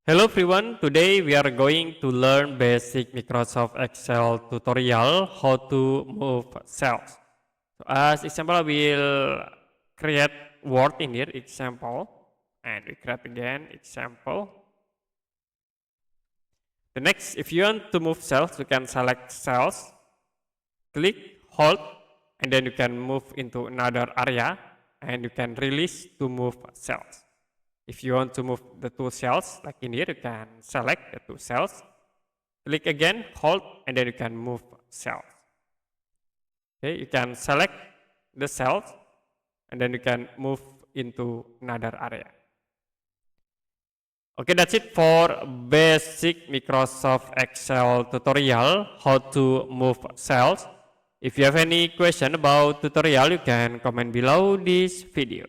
Hello everyone, today we are going to learn basic Microsoft Excel tutorial how to move cells. So as example, I will create word in here, example, and we create again example. The next, if you want to move cells, you can select cells, click, hold, and then you can move into another area and you can release to move cells. If you want to move the two cells, like in here, you can select the two cells, click again, hold, and then you can move cells. Okay, you can select the cells, and then you can move into another area. Okay, that's it for basic Microsoft Excel tutorial, how to move cells. If you have any question about tutorial, you can comment below this video.